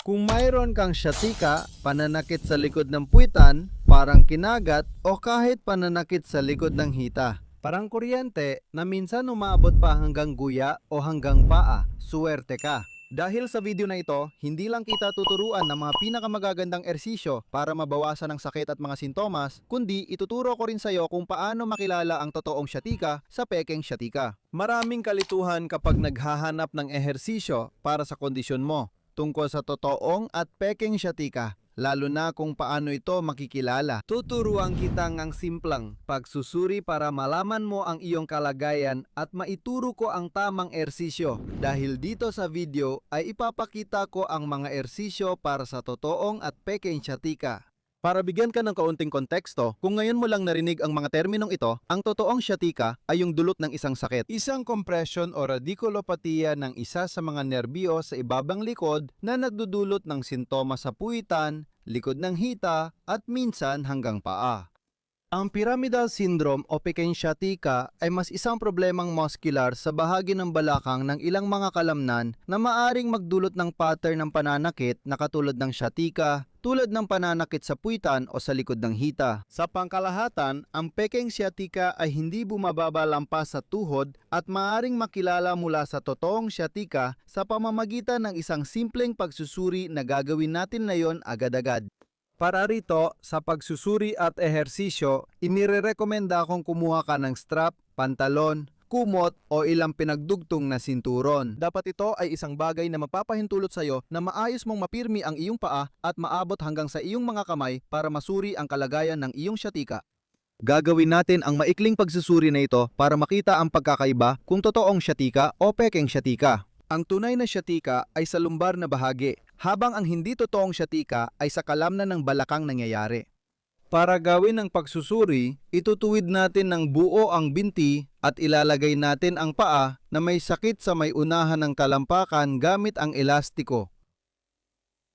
Kung mayroon kang sciatica, pananakit sa likod ng puwitan, parang kinagat o kahit pananakit sa likod ng hita, parang kuryente na minsan umaabot pa hanggang guya o hanggang paa, suwerte ka. Dahil sa video na ito, hindi lang kita tuturuan ng mga pinakamagagandang ersisyo para mabawasan ang sakit at mga sintomas, kundi ituturo ko rin sa iyo kung paano makilala ang totoong sciatica sa pekeng sciatica. Maraming kalituhan kapag naghahanap ng ehersisyo para sa kondisyon mo tungkol sa totoong at pekeng sciatica, lalo na kung paano ito makikilala. Tuturuan kita ng simplang pagsusuri para malaman mo ang iyong kalagayan at maituro ko ang tamang ersisyo. Dahil dito sa video ay ipapakita ko ang mga ersisyo para sa totoong at pekeng sciatica. Para bigyan ka ng kaunting konteksto, kung ngayon mo lang narinig ang mga terminong ito, ang totoong sciatica ay yung dulot ng isang sakit. Isang compression o radiculopatiya ng isa sa mga nerbiyo sa ibabang likod na nagdudulot ng sintomas sa puwitan, likod ng hita, at minsan hanggang paa. Ang pyramidal syndrome o pekeng sciatica ay mas isang problemang muscular sa bahagi ng balakang ng ilang mga kalamnan na maaring magdulot ng pattern ng pananakit na katulad ng sciatica, tulad ng pananakit sa puwitan o sa likod ng hita. Sa pangkalahatan, ang pekeng sciatica ay hindi bumababa lampas sa tuhod at maaring makilala mula sa totoong sciatica sa pamamagitan ng isang simpleng pagsusuri na gagawin natin ngayon agad-agad. Para rito, sa pagsusuri at ehersisyo, inirerekomenda akong kumuha ka ng strap, pantalon, kumot o ilang pinagdugtong na sinturon. Dapat ito ay isang bagay na mapapahintulot sa iyo na maayos mong mapirmi ang iyong paa at maabot hanggang sa iyong mga kamay para masuri ang kalagayan ng iyong sciatica. Gagawin natin ang maikling pagsusuri na ito para makita ang pagkakaiba kung totoong sciatica o pekeng sciatica. Ang tunay na sciatica ay sa lumbar na bahagi, habang ang hindi totoong sciatica ay sa kalamnan ng balakang nangyayari. Para gawin ang pagsusuri, itutuwid natin ng buo ang binti at ilalagay natin ang paa na may sakit sa may unahan ng talampakan gamit ang elastiko.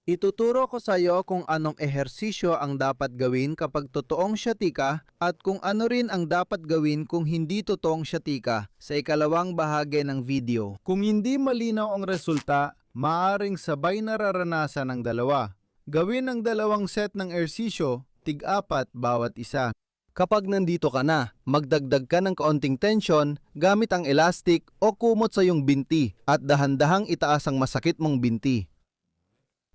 Ituturo ko sa iyo kung anong ehersisyo ang dapat gawin kapag totoong sciatica at kung ano rin ang dapat gawin kung hindi totoong sciatica sa ikalawang bahagi ng video. Kung hindi malinaw ang resulta, maaring sabay nararanasan ng dalawa. Gawin ang dalawang set ng ehersisyo, tig-apat bawat isa. Kapag nandito ka na, magdagdag ka ng kaunting tension gamit ang elastic o kumot sa iyong binti at dahan-dahang itaas ang masakit mong binti.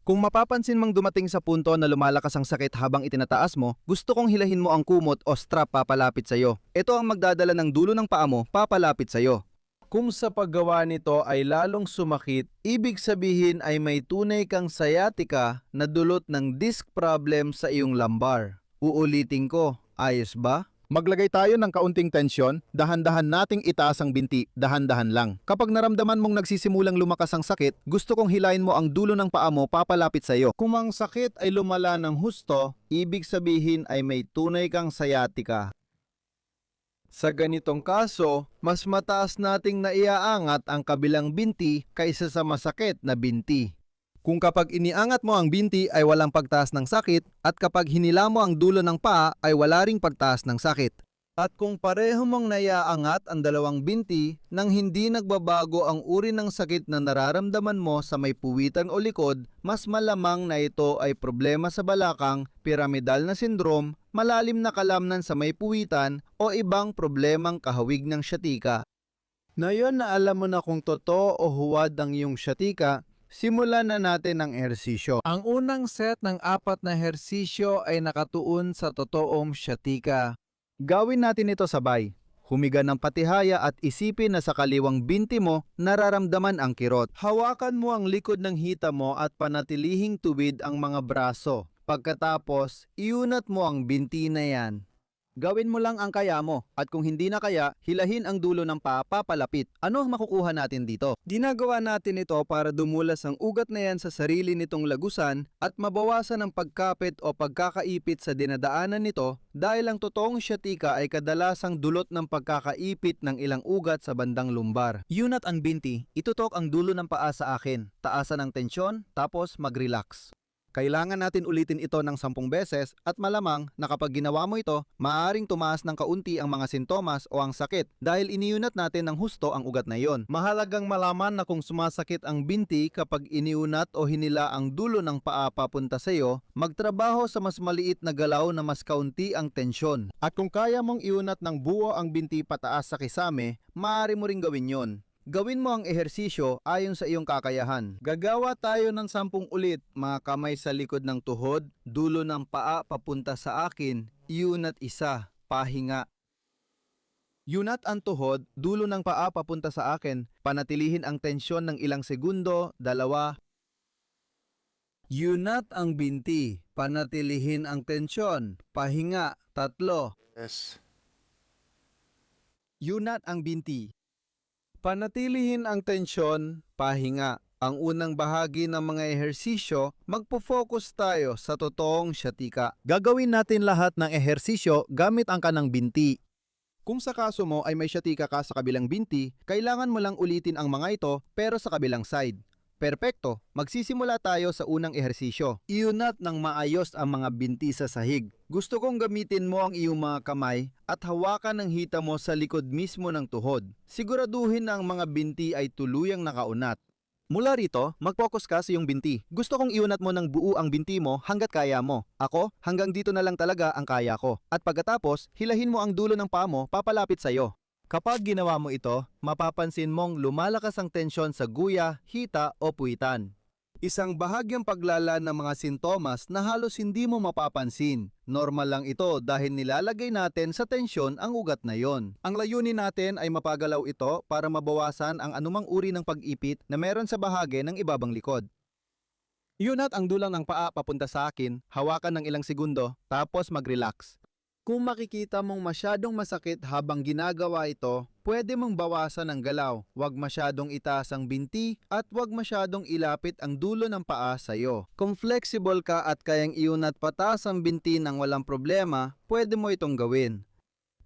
Kung mapapansin mang dumating sa punto na lumalakas ang sakit habang itinataas mo, gusto kong hilahin mo ang kumot o strap papalapit sa iyo. Ito ang magdadala ng dulo ng paa mo papalapit sa iyo. Kung sa paggawa nito ay lalong sumakit, ibig sabihin ay may tunay kang sciatica na dulot ng disc problem sa iyong lumbar. Uulitin ko, ayos ba? Maglagay tayo ng kaunting tensyon, dahan-dahan nating itaas ang binti, dahan-dahan lang. Kapag naramdaman mong nagsisimulang lumakas ang sakit, gusto kong hilahin mo ang dulo ng paa mo papalapit sa iyo. Kung ang sakit ay lumala ng husto, ibig sabihin ay may tunay kang sciatica. Sa ganitong kaso, mas mataas nating naiaangat ang kabilang binti kaysa sa masakit na binti. Kung kapag iniangat mo ang binti ay walang pagtaas ng sakit at kapag hinila mo ang dulo ng paa ay wala ring pagtaas ng sakit. At kung pareho mong naiaangat ang dalawang binti nang hindi nagbabago ang uri ng sakit na nararamdaman mo sa may puwitan o likod, mas malamang na ito ay problema sa balakang, pyramidal na syndrome, malalim na kalamnan sa may puwitan o ibang problemang kahawig ng sciatica. Ngayon na alam mo na kung totoo o huwad ang iyong sciatica, simulan na natin ang ehersisyo. Ang unang set ng 4 na ehersisyo ay nakatuon sa totoong sciatica. Gawin natin ito sabay. Humiga ng patihaya at isipin na sa kaliwang binti mo nararamdaman ang kirot. Hawakan mo ang likod ng hita mo at panatilihing tuwid ang mga braso. Pagkatapos, iunat mo ang binti na yan. Gawin mo lang ang kaya mo at kung hindi na kaya, hilahin ang dulo ng paa papalapit. Ano ang makukuha natin dito? Ginagawa natin ito para dumulas ang ugat na yan sa sarili nitong lagusan at mabawasan ang pagkapit o pagkakaipit sa dinadaanan nito dahil ang totoong sciatica ay kadalasang dulot ng pagkakaipit ng ilang ugat sa bandang lumbar. Yunat ang binti, itutok ang dulo ng paa sa akin, taasan ang tensyon, tapos mag-relax. Kailangan natin ulitin ito ng 10 beses at malamang na kapag ginawa mo ito, maaaring tumaas ng kaunti ang mga sintomas o ang sakit dahil iniunat natin ng husto ang ugat na iyon. Mahalagang malaman na kung sumasakit ang binti kapag iniunat o hinila ang dulo ng paa papunta sa iyo, magtrabaho sa mas maliit na galaw na mas kaunti ang tensyon. At kung kaya mong iunat ng buo ang binti pataas sa kisame, maaari mo ring gawin yon. Gawin mo ang ehersisyo ayon sa iyong kakayahan. Gagawa tayo ng 10 ulit, mga kamay sa likod ng tuhod, dulo ng paa papunta sa akin, iunat isa, pahinga. Yunat ang tuhod, dulo ng paa papunta sa akin, panatilihin ang tensyon ng ilang segundo, 2. Yunat ang binti, panatilihin ang tensyon, pahinga, 3. Yes. Yunat ang binti. Panatilihin ang tensyon, pahinga. Ang unang bahagi ng mga ehersisyo, magpo-focus tayo sa totoong sciatica. Gagawin natin lahat ng ehersisyo gamit ang kanang binti. Kung sa kaso mo ay may sciatica ka sa kabilang binti, kailangan mo lang ulitin ang mga ito pero sa kabilang side. Perpekto, magsisimula tayo sa unang ehersisyo. Iunat ng maayos ang mga binti sa sahig. Gusto kong gamitin mo ang iyong mga kamay at hawakan ang hita mo sa likod mismo ng tuhod. Siguraduhin na ang mga binti ay tuluyang nakaunat. Mula rito, mag-focus ka sa iyong binti. Gusto kong iunat mo ng buo ang binti mo hanggat kaya mo. Ako, hanggang dito na lang talaga ang kaya ko. At pagkatapos, hilahin mo ang dulo ng paa mo papalapit sa iyo. Kapag ginawa mo ito, mapapansin mong lumalakas ang tensyon sa guya, hita o puwitan. Isang bahagyang paglala ng mga sintomas na halos hindi mo mapapansin. Normal lang ito dahil nilalagay natin sa tensyon ang ugat na yon. Ang layunin natin ay mapagalaw ito para mabawasan ang anumang uri ng pag-ipit na meron sa bahagi ng ibabang likod. Iunat ang dulang ng paa papunta sa akin, hawakan ng ilang segundo, tapos mag-relax. Kung makikita mong masyadong masakit habang ginagawa ito, pwede mong bawasan ang galaw. Huwag masyadong itaas ang binti at huwag masyadong ilapit ang dulo ng paa sa iyo. Kung flexible ka at kayang iunat pataas ang binti nang walang problema, pwede mo itong gawin.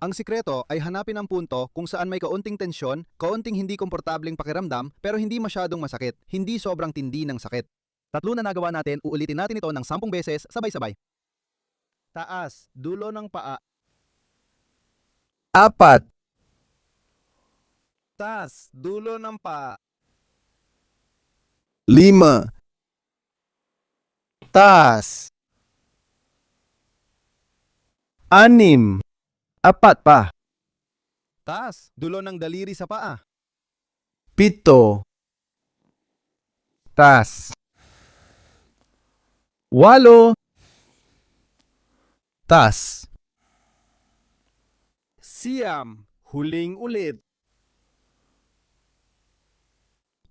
Ang sikreto ay hanapin ang punto kung saan may kaunting tensyon, kaunting hindi komportabling pakiramdam, pero hindi masyadong masakit, hindi sobrang tindi ng sakit. 3 na nagawa natin, uulitin natin ito ng 10 beses sabay-sabay. Taas, dulo ng paa. 4. Taas, dulo ng paa. 5. Taas. 6. 4 pa. Taas, dulo ng daliri sa paa. 7. Taas. 8. Taas. Siyam, huling ulit.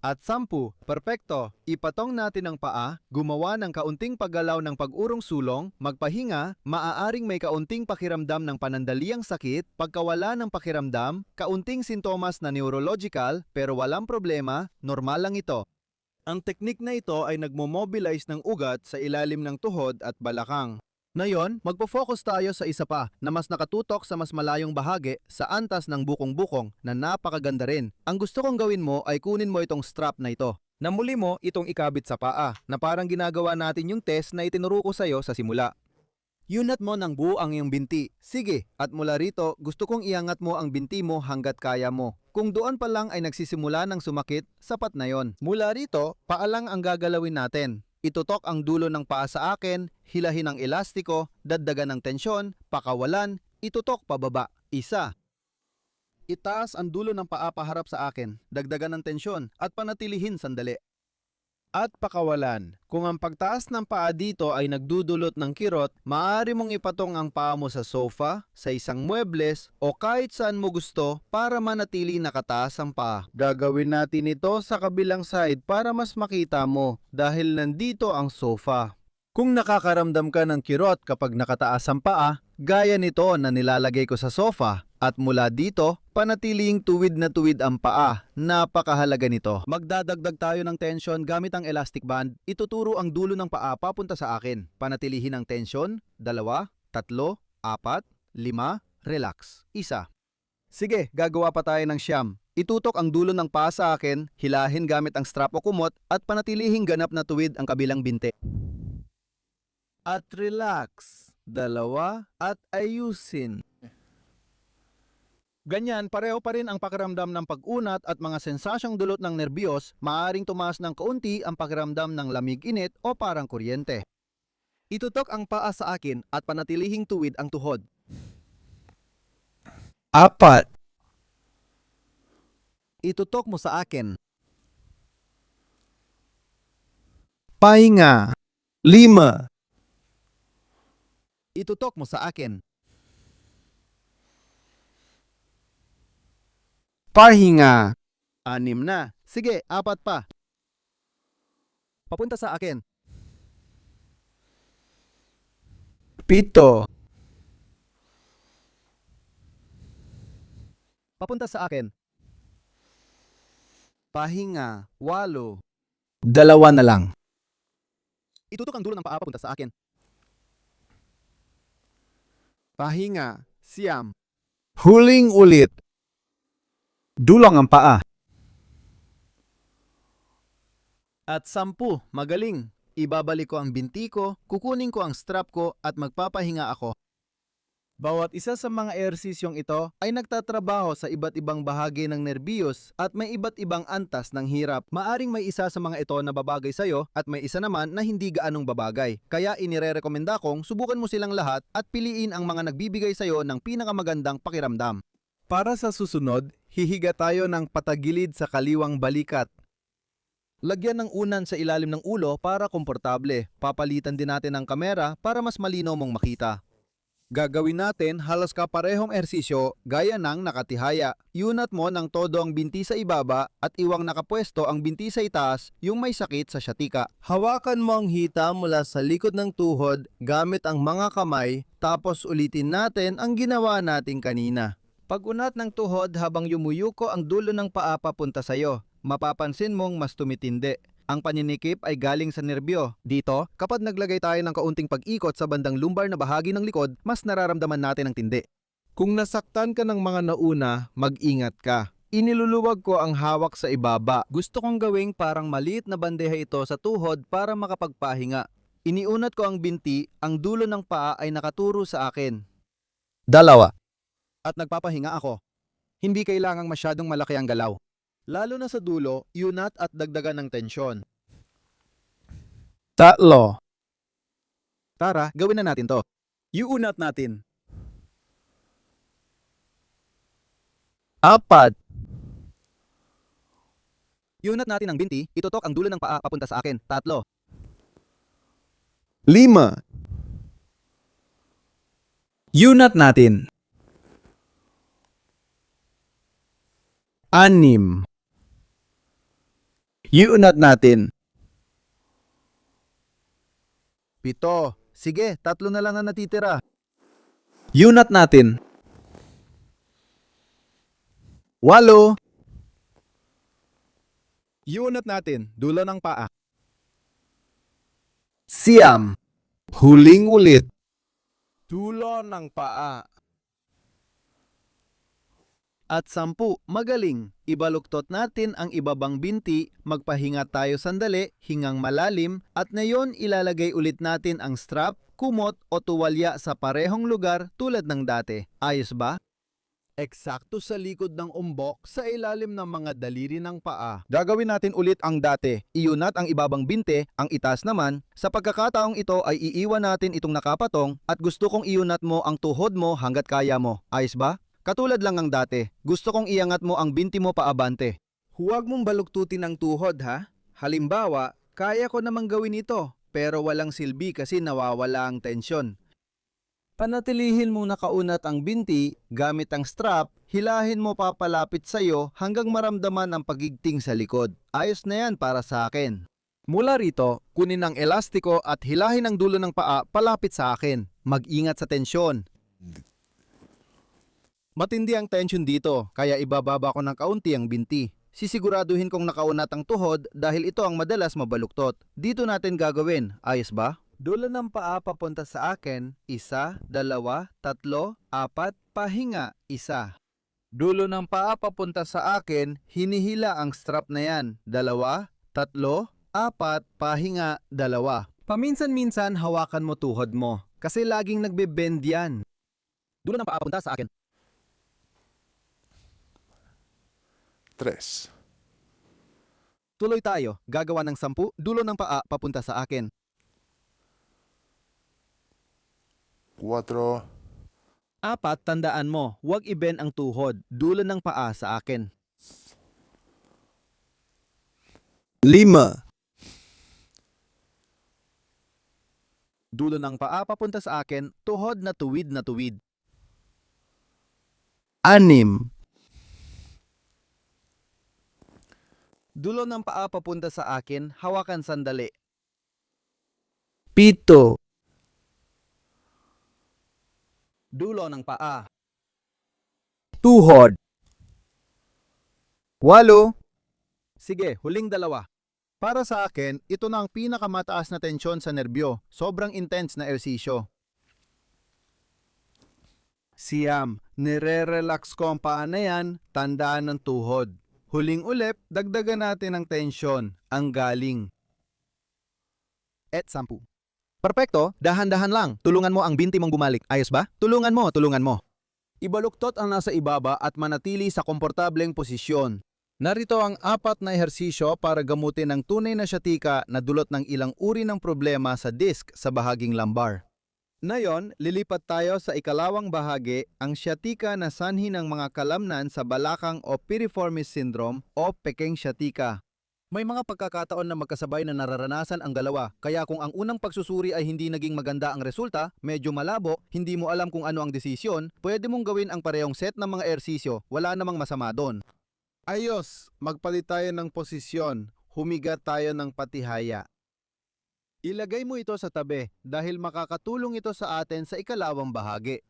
At 10, perpekto. Ipatong natin ang paa, gumawa ng kaunting paggalaw ng pag-urong sulong, magpahinga, maaaring may kaunting pakiramdam ng panandaliang sakit, pagkawala ng pakiramdam, kaunting sintomas na neurological, pero walang problema, normal lang ito. Ang teknik na ito ay nagmo-mobilize ng ugat sa ilalim ng tuhod at balakang. Ngayon, magpo-focus tayo sa isa pa na mas nakatutok sa mas malayong bahagi sa antas ng bukong-bukong na napakaganda rin. Ang gusto kong gawin mo ay kunin mo itong strap na ito. Na muli mo itong ikabit sa paa na parang ginagawa natin yung test na itinuro ko sa iyo sa simula. Yunat mo ng buo ang iyong binti. Sige, at mula rito, gusto kong iangat mo ang binti mo hanggat kaya mo. Kung doon pa lang ay nagsisimula ng sumakit, sapat na yon. Mula rito, paalang ang gagalawin natin. Itutok ang dulo ng paa sa akin, hilahin ang elastiko, dagdagan ng tensyon, pakawalan, itutok pababa. 1. Itaas ang dulo ng paa paharap sa akin, dagdagan ng tensyon, at panatilihin sandali. At pakawalan. Kung ang pagtaas ng paa dito ay nagdudulot ng kirot, maaari mong ipatong ang paa mo sa sofa, sa isang muebles, o kahit saan mo gusto para manatili nakataas ang paa. Gagawin natin ito sa kabilang side para mas makita mo dahil nandito ang sofa. Kung nakakaramdam ka ng kirot kapag nakataas ang paa, gaya nito na nilalagay ko sa sofa, at mula dito, panatiling tuwid na tuwid ang paa. Napakahalaga nito. Magdadagdag tayo ng tension gamit ang elastic band. Ituturo ang dulo ng paa papunta sa akin. Panatilihin ang tension. 2, 3, 4, 5, relax. 1. Sige, gagawa pa tayo ng 9. Itutok ang dulo ng paa sa akin, hilahin gamit ang strap o kumot, at panatilihing ganap na tuwid ang kabilang binti. at relax. Dalawa, at ayusin. Ganyan, pareho pa rin ang pakiramdam ng pag-unat at mga sensasyong dulot ng nerbiyos, maaaring tumaas ng kaunti ang pakiramdam ng lamig-init o parang kuryente. Itutok ang paa sa akin at panatilihing tuwid ang tuhod. 4, Itutok mo sa akin. pahinga. 5, Itutok mo sa akin. pahinga. 6 na. Sige, 4 pa. Papunta sa akin. 7, Papunta sa akin. Pahinga. 8. 2 na lang. Itutok ang dulo ng paa papunta sa akin. Pahinga. 9. Huling ulit. Dulang ang paa. At 10, magaling. Ibabalik ko ang binti ko, kukunin ko ang strap ko at magpapahinga ako. Bawat isa sa mga ehersisyong ito ay nagtatrabaho sa iba't ibang bahagi ng nerbiyos at may iba't ibang antas ng hirap. Maaring may isa sa mga ito na babagay sa'yo at may isa naman na hindi gaanong babagay. Kaya inirerekomenda kong subukan mo silang lahat at piliin ang mga nagbibigay sa'yo ng pinakamagandang pakiramdam. Para sa susunod, hihiga tayo ng patagilid sa kaliwang balikat. Lagyan ng unan sa ilalim ng ulo para komportable. Papalitan din natin ang kamera para mas malinaw mong makita. Gagawin natin halos kaparehong ehersisyo gaya ng nakatihaya. Iunat mo ng todo ang binti sa ibaba at iwang nakapwesto ang binti sa itaas, yung may sakit sa syatika. Hawakan mo ang hita mula sa likod ng tuhod gamit ang mga kamay, tapos ulitin natin ang ginawa natin kanina. Pag-unat ng tuhod habang yumuyuko ang dulo ng paa papunta sa'yo, mapapansin mong mas tumitindi. Ang paninikip ay galing sa nerbyo. Dito, kapag naglagay tayo ng kaunting pag-ikot sa bandang lumbar na bahagi ng likod, mas nararamdaman natin ang tindi. Kung nasaktan ka ng mga nauna, mag-ingat ka. Iniluluwag ko ang hawak sa ibaba. Gusto kong gawing parang maliit na bandeja ito sa tuhod para makapagpahinga. Iniunat ko ang binti, ang dulo ng paa ay nakaturo sa akin. 2, At nagpapahinga ako. Hindi kailangang masyadong malaki ang galaw. Lalo na sa dulo, iunat at dagdagan ng tensyon. 3, Tara, gawin na natin to. Iunat natin. 4, Iunat natin ang binti, itutok ang dulo ng paa papunta sa akin. 3. 5, Iunat natin. 6, iunat natin. 7. Sige, 3 na lang ang natitira. Iunat natin. 8, Iunat natin, dulo ng paa. 9, huling ulit. Dulo ng paa. At 10, magaling. Ibaluktot natin ang ibabang binti, magpahinga tayo sandali, hingang malalim, at ngayon ilalagay ulit natin ang strap, kumot o tuwalya sa parehong lugar tulad ng dati. Ayos ba? Eksakto sa likod ng umbok sa ilalim ng mga daliri ng paa. Gagawin natin ulit ang dati. Iunat ang ibabang binte, ang itaas naman. Sa pagkakataong ito ay iiwan natin itong nakapatong at gusto kong iunat mo ang tuhod mo hanggat kaya mo. Ayos ba? Katulad lang ng dati, gusto kong iangat mo ang binti mo paabante. Huwag mong baluktutin ang tuhod ha. Halimbawa, kaya ko namang gawin ito, pero walang silbi kasi nawawala ang tensyon. Panatilihin mong nakaunat ang binti, gamit ang strap, hilahin mo papalapit sa'yo hanggang maramdaman ang pagigting sa likod. Ayos na yan para sa akin. Mula rito, kunin ang elastiko at hilahin ang dulo ng paa palapit sa akin. Mag-ingat sa tensyon. Matindi ang tension dito, kaya ibababa ko ng kaunti ang binti. Sisiguraduhin kong nakaunat ang tuhod dahil ito ang madalas mabaluktot. Dito natin gagawin, ayos ba? Dulo ng paa papunta sa akin, 1, 2, 3, 4, pahinga, 1. Dulo ng paa papunta sa akin, hinihila ang strap na yan, 2, 3, 4, pahinga, 2. Paminsan-minsan hawakan mo tuhod mo kasi laging nagbe-bend yan. Dulo ng paa papunta sa akin. 3, Tuloy tayo, gagawa ng 10, dulo ng paa papunta sa akin. 4, 4, tandaan mo, huwag i-bend ang tuhod, dulo ng paa sa akin. 5, Dulo ng paa papunta sa akin, tuhod na tuwid na tuwid. 6, Dulo ng paa papunta sa akin, hawakan sandali. 7, Dulo ng paa. tuhod. 8, Sige, huling 2. Para sa akin, ito na ang pinakamataas na tensyon sa nerbyo. Sobrang intense na ersisyo. Siyam, nire-relax ko ang paa na yan, tandaan ng tuhod. Huling ulip, dagdagan natin ang tensyon, ang galing. Et 10. Perpekto, dahan-dahan lang. Tulungan mo ang binti mong bumalik. Ayos ba? Tulungan mo, tulungan mo. Ibaluktot ang nasa ibaba at manatili sa komportableng posisyon. Narito ang 4 na ehersisyo para gamutin ang tunay na sciatica na dulot ng ilang uri ng problema sa disc sa bahaging lumbar. Ngayon, lilipat tayo sa ikalawang bahagi, ang sciatica na sanhi ng mga kalamnan sa balakang o piriformis syndrome o pekeng sciatica. May mga pagkakataon na magkasabay na nararanasan ang dalawa, kaya kung ang unang pagsusuri ay hindi naging maganda ang resulta, medyo malabo, hindi mo alam kung ano ang desisyon, pwede mong gawin ang parehong set ng mga ehersisyo, wala namang masama doon. Ayos, magpalit tayo ng posisyon, humiga tayo ng patihaya. Ilagay mo ito sa tabi dahil makakatulong ito sa atin sa ikalawang bahagi.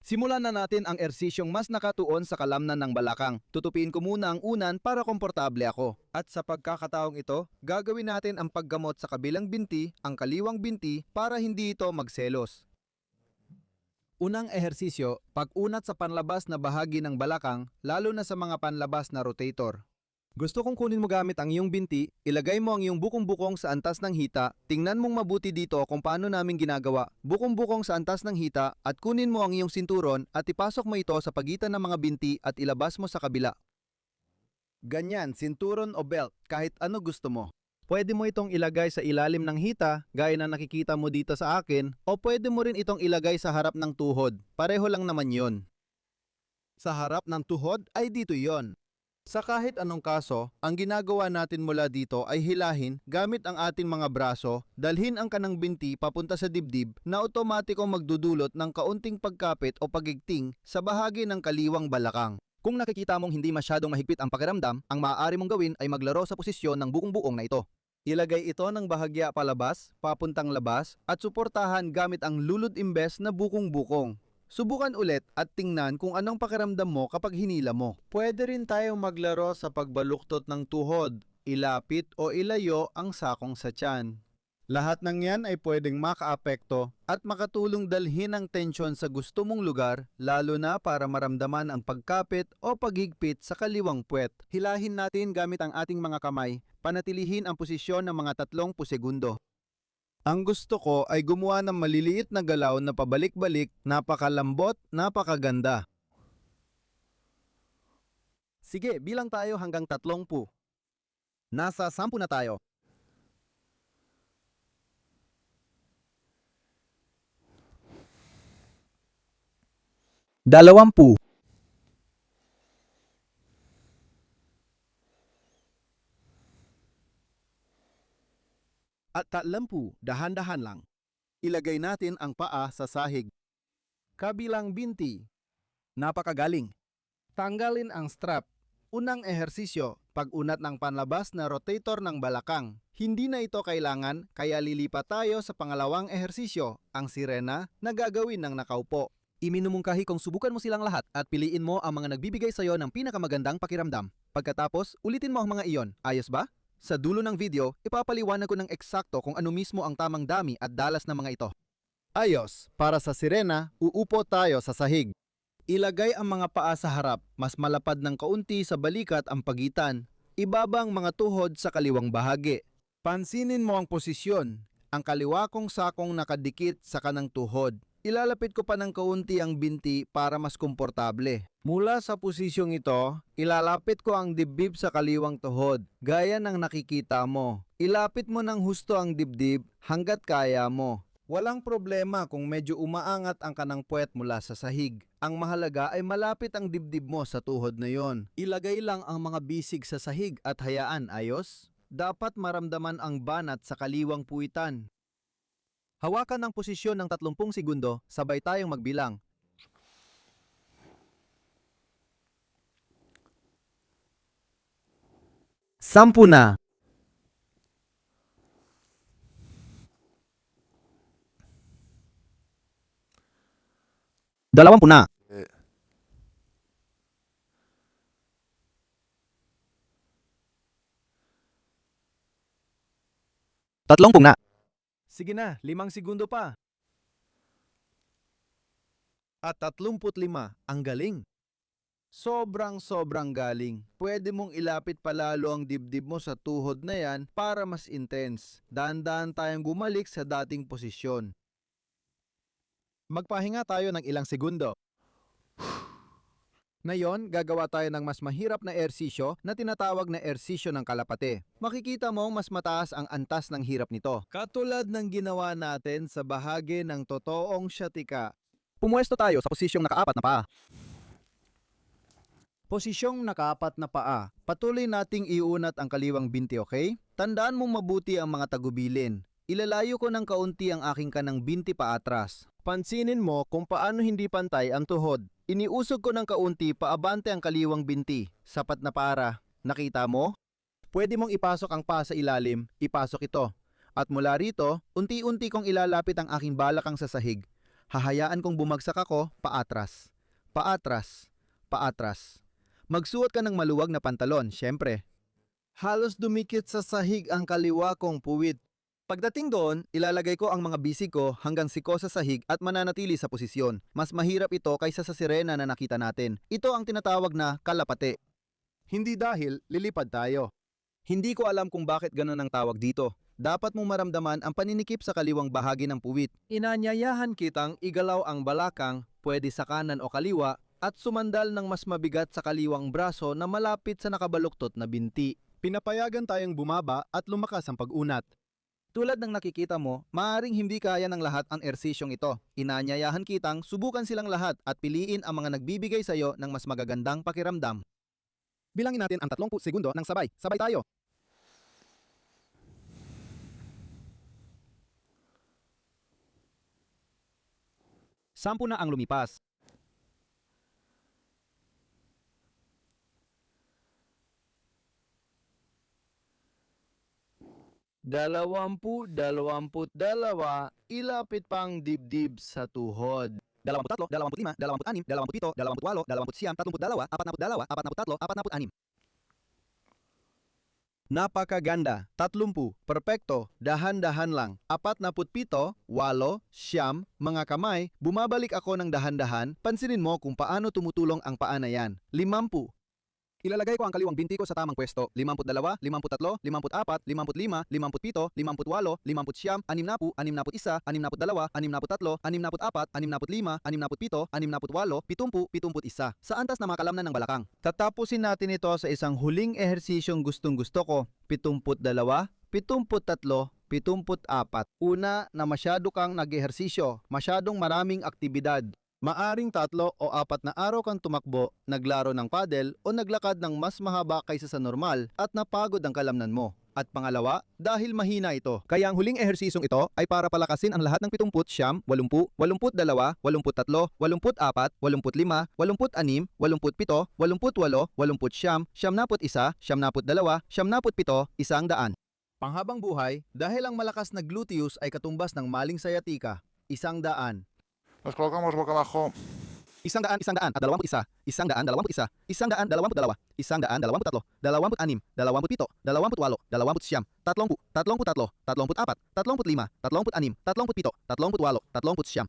Simulan na natin ang ehersisyong mas nakatuon sa kalamnan ng balakang. Tutupin ko muna ang unan para komportable ako. At sa pagkakataong ito, gagawin natin ang paggamot sa kabilang binti, ang kaliwang binti, para hindi ito magselos. Unang ehersisyo, pag-unat sa panlabas na bahagi ng balakang, lalo na sa mga panlabas na rotator. Gusto kong kunin mo gamit ang iyong binti, ilagay mo ang iyong bukong-bukong sa antas ng hita, tingnan mong mabuti dito kung paano namin ginagawa. Bukong-bukong sa antas ng hita at kunin mo ang iyong sinturon at ipasok mo ito sa pagitan ng mga binti at ilabas mo sa kabila. Ganyan, sinturon o belt, kahit ano gusto mo. Pwede mo itong ilagay sa ilalim ng hita, gaya na nakikita mo dito sa akin, o pwede mo rin itong ilagay sa harap ng tuhod. Pareho lang naman yon. Sa harap ng tuhod ay dito yon. Sa kahit anong kaso, ang ginagawa natin mula dito ay hilahin gamit ang ating mga braso, dalhin ang kanang binti papunta sa dibdib na otomatikong magdudulot ng kaunting pagkapit o pagigting sa bahagi ng kaliwang balakang. Kung nakikita mong hindi masyadong mahigpit ang pakiramdam, ang maaari mong gawin ay maglaro sa posisyon ng bukong-buong na ito. Ilagay ito ng bahagya palabas, papuntang labas, at suportahan gamit ang lulod imbes na bukong-bukong. Subukan ulit at tingnan kung anong pakiramdam mo kapag hinila mo. Pwede rin tayong maglaro sa pagbaluktot ng tuhod, ilapit o ilayo ang sakong sa tiyan. Lahat ng yan ay pwedeng makaapekto at makatulong dalhin ang tensyon sa gusto mong lugar, lalo na para maramdaman ang pagkapit o paghigpit sa kaliwang puwet. Hilahin natin gamit ang ating mga kamay, panatilihin ang posisyon ng mga 30 segundo. Ang gusto ko ay gumawa ng maliliit na galaw na pabalik-balik, napakalambot, napakaganda. Sige, bilang tayo hanggang 30. Nasa 10 na tayo. Dalawampu. At 30, dahan-dahan lang. Ilagay natin ang paa sa sahig. Kabilang binti. Napakagaling. Tanggalin ang strap. Unang ehersisyo, pag-unat ng panlabas na rotator ng balakang. Hindi na ito kailangan, kaya lilipat tayo sa pangalawang ehersisyo, ang sirena na gagawin ng nakaupo. Iminumungkahi kong subukan mo silang lahat at piliin mo ang mga nagbibigay sa iyo ng pinakamagandang pakiramdam. Pagkatapos, ulitin mo ang mga iyon. Ayos ba? Sa dulo ng video, ipapaliwanag ko ng eksakto kung ano mismo ang tamang dami at dalas ng mga ito. Ayos, para sa sirena, uupo tayo sa sahig. Ilagay ang mga paa sa harap, mas malapad ng kaunti sa balikat ang pagitan. Ibaba ang mga tuhod sa kaliwang bahagi. Pansinin mo ang posisyon. ang kaliwa kong sakong nakadikit sa kanang tuhod. Ilalapit ko pa ng kaunti ang binti para mas komportable. Mula sa posisyong ito, ilalapit ko ang dibdib sa kaliwang tuhod, gaya ng nakikita mo. Ilapit mo ng husto ang dibdib hanggat kaya mo. Walang problema kung medyo umaangat ang kanang puwet mula sa sahig. Ang mahalaga ay malapit ang dibdib mo sa tuhod na yon. Ilagay lang ang mga bisig sa sahig at hayaan, ayos? Dapat maramdaman ang banat sa kaliwang puwitan. Hawakan ang posisyon ng 30 segundo, sabay tayong magbilang. Sampu na. Dalawampu na. Tatlongpung na. Sige na, 5 segundo pa. At 35, ang galing. Sobrang galing. Pwede mong ilapit palalo ang dibdib mo sa tuhod na yan para mas intense. Dahan-dahan tayong bumalik sa dating posisyon. Magpahinga tayo ng ilang segundo. Ngayon, gagawa tayo ng mas mahirap na ehersisyo na tinatawag na ehersisyo ng kalapate. Makikita mo mas mataas ang antas ng hirap nito. Katulad ng ginawa natin sa bahagi ng totoong syatika. Pumuesto tayo sa posisyong nakaapat na paa. Posisyong nakaapat na paa. Patuloy nating iunat ang kaliwang binti, okay? Tandaan mong mabuti ang mga tagubilin. Ilalayo ko ng kaunti ang aking kanang binti paatras. Pansinin mo kung paano hindi pantay ang tuhod. Iniusog ko ng kaunti paabante ang kaliwang binti. Sapat na para. Nakita mo? Pwede mong ipasok ang paa sa ilalim, ipasok ito. At mula rito, unti-unti kong ilalapit ang aking balakang sa sahig. Hahayaan kong bumagsak ako paatras. Paatras. Paatras. Magsuot ka ng maluwag na pantalon, syempre. Halos dumikit sa sahig ang kaliwa kong puwit. Pagdating doon, ilalagay ko ang mga bisig ko hanggang siko sa sahig at mananatili sa posisyon. Mas mahirap ito kaysa sa sirena na nakita natin. Ito ang tinatawag na kalapate. Hindi dahil lilipad tayo. Hindi ko alam kung bakit ganun ang tawag dito. Dapat mong maramdaman ang paninikip sa kaliwang bahagi ng puwit. Inanyayahan kitang igalaw ang balakang, pwede sa kanan o kaliwa, at sumandal ng mas mabigat sa kaliwang braso na malapit sa nakabaluktot na binti. Pinapayagan tayong bumaba at lumakas ang pag-unat. Tulad ng nakikita mo, maaaring hindi kaya ng lahat ang ehersisyong ito. Inanyayahan kitang subukan silang lahat at piliin ang mga nagbibigay sa iyo ng mas magagandang pakiramdam. Bilangin natin ang 30 segundo ng sabay. Sabay tayo. Sampu na ang lumipas. 20, 22, ilapit pang dibdib sa tuhod. 23, 25, 26, 27, 28, 29, 30, 42, 43, 44, 46. Napakaganda. 30, perpekto, dahan-dahan lang. 47, 8, 9, mga kamay, bumabalik ako ng dahan-dahan, pansinin mo kung paano tumutulong ang paa na yan. 50, ilalagay ko ang kaliwang binti ko sa tamang pwesto. 52, 53, 54, 55, 57, 58, 59, 60, 61, 62, 63, 64, 65, 67, 68, 71. Sa antas na makalamnan ng balakang. Tatapusin natin ito sa isang huling ehersisyong gustong-gusto ko. 72, 73, 74. Una, na masyado kang nag-ehersisyo, masyadong maraming aktibidad. Maaring 3 o 4 na araw kang tumakbo, naglaro ng paddle o naglakad ng mas mahaba kaysa sa normal at napagod ang kalamnan mo. At pangalawa, dahil mahina ito. Kaya ang huling ehersisyong ito ay para palakasin ang lahat ng 70, 80, 82, 83, 84, 85, 86, 87, 88, 89, 91, 92, 100. Panghabang buhay, dahil ang malakas na gluteus ay katumbas ng maling sciatica, 100. Nos colocamos boca abajo. 100, 100, at 21, 100, 21, 100, 22, 100, 23, 26, 27, 28, 29, 30, 33, 34, 35, 36, 37, 38, 39.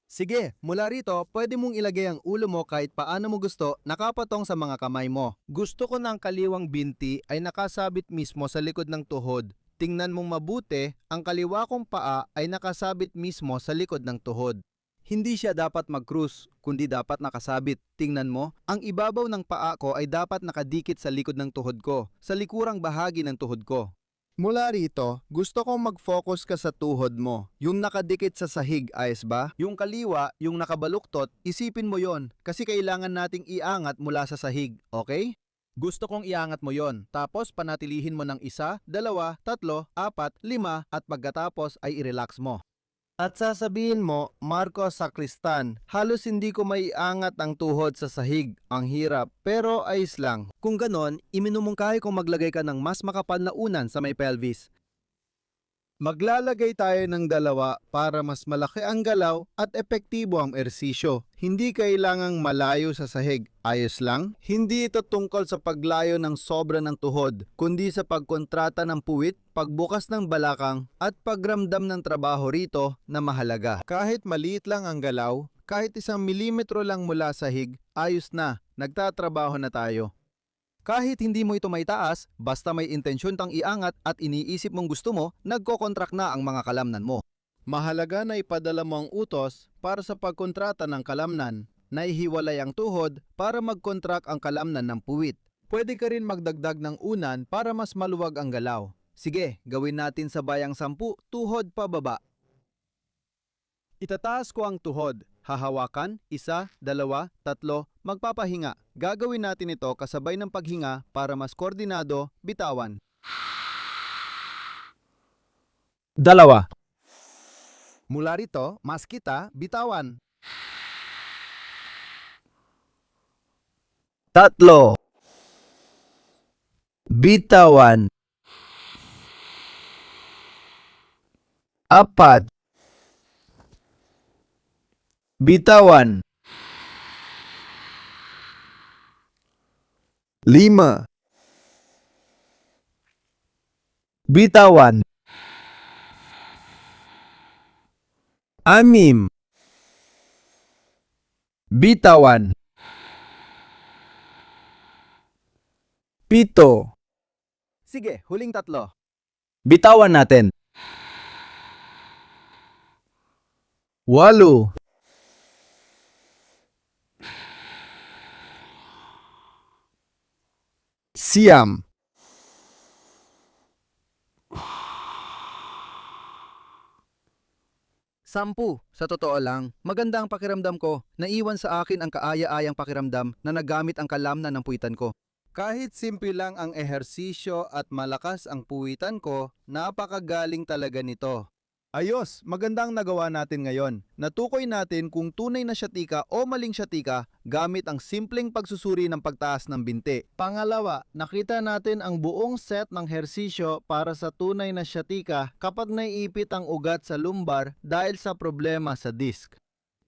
Sige, mula rito, pwede mong ilagay ang ulo mo kahit paano mo gusto nakapatong sa mga kamay mo. Gusto ko na ang kaliwang binti ay nakasabit mismo sa likod ng tuhod. Tingnan mong mabuti, ang kaliwa kong paa ay nakasabit mismo sa likod ng tuhod. Hindi siya dapat mag-cruise, kundi dapat nakasabit. Tingnan mo, ang ibabaw ng paa ko ay dapat nakadikit sa likod ng tuhod ko, sa likurang bahagi ng tuhod ko. Mula rito, gusto kong mag-focus ka sa tuhod mo. Yung nakadikit sa sahig, ayos ba? Yung kaliwa, yung nakabaluktot, isipin mo yon kasi kailangan nating iangat mula sa sahig, okay? Gusto kong iangat mo yon, tapos panatilihin mo ng 1, 2, 3, 4, 5 at pagkatapos ay i-relax mo. At sasabihin mo, Marcos Sacristan, halos hindi ko maiangat ang tuhod sa sahig. Ang hirap, pero ayos lang. Kung ganon, iminumungkahi kong maglagay ka ng mas makapal na unan sa may pelvis. Maglalagay tayo ng 2 para mas malaki ang galaw at epektibo ang ersisyo. Hindi kailangang malayo sa sahig. Ayos lang? Hindi ito tungkol sa paglayo ng sobra ng tuhod, kundi sa pagkontrata ng puwit, pagbukas ng balakang, at pagramdam ng trabaho rito na mahalaga. Kahit maliit lang ang galaw, kahit 1 milimetro lang mula sa sahig, ayos na, nagtatrabaho na tayo. Kahit hindi mo ito maitaas, basta may intensyon kang iangat at iniisip mong gusto mo, nagko-contract na ang mga kalamnan mo. Mahalaga na ipadala mo ang utos para sa pagkontrata ng kalamnan, na ihiwalay ang tuhod para mag-contract ang kalamnan ng puwit. Pwede ka rin magdagdag ng unan para mas maluwag ang galaw. Sige, gawin natin sa bayang 10, tuhod pababa. Itataas ko ang tuhod. Hahawakan, 1, 2, 3, magpapahinga. Gagawin natin ito kasabay ng paghinga para mas koordinado, bitawan. 2. Mula rito, mas kita, bitawan. 3. Bitawan. 4. Bitawan. 5. Bitawan. 6. Bitawan. 7. Sige, huling 3. Bitawan natin. 8. 9. 10. Sa totoo lang, maganda ang pakiramdam ko. Naiwan sa akin ang kaaya-ayang pakiramdam na nagamit ang kalamnan ng puwitan ko. Kahit simple lang ang ehersisyo at malakas ang puwitan ko, napakagaling talaga nito. Ayos, magandang nagawa natin ngayon. Natukoy natin kung tunay na syatika o maling syatika gamit ang simpleng pagsusuri ng pagtaas ng binti. Pangalawa, nakita natin ang buong set ng hersisyo para sa tunay na syatika kapag naiipit ang ugat sa lumbar dahil sa problema sa disc.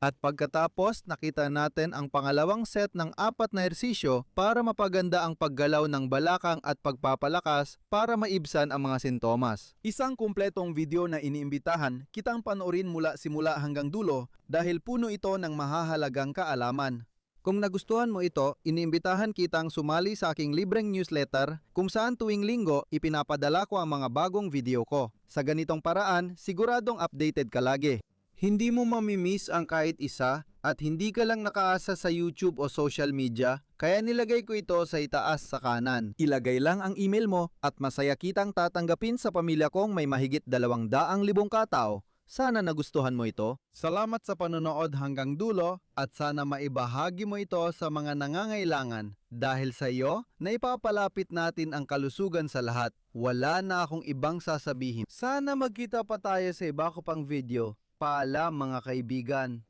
At pagkatapos, nakita natin ang pangalawang set ng 4 na ehersisyo para mapaganda ang paggalaw ng balakang at pagpapalakas para maibsan ang mga sintomas. Isang kumpletong video na iniimbitahan kitang panoorin mula simula hanggang dulo dahil puno ito ng mahahalagang kaalaman. Kung nagustuhan mo ito, iniimbitahan kitang sumali sa aking libreng newsletter kung saan tuwing linggo ipinapadala ko ang mga bagong video ko. Sa ganitong paraan, siguradong updated ka lagi. Hindi mo mamimiss ang kahit isa at hindi ka lang nakaasa sa YouTube o social media, kaya nilagay ko ito sa itaas sa kanan. Ilagay lang ang email mo at masaya kitang tatanggapin sa pamilya kong may mahigit 200,000 katao. Sana nagustuhan mo ito. Salamat sa panonood hanggang dulo at sana maibahagi mo ito sa mga nangangailangan. Dahil sa iyo, naipapalapit natin ang kalusugan sa lahat. Wala na akong ibang sasabihin. Sana magkita pa tayo sa iba ko pang video. Paalam mga kaibigan.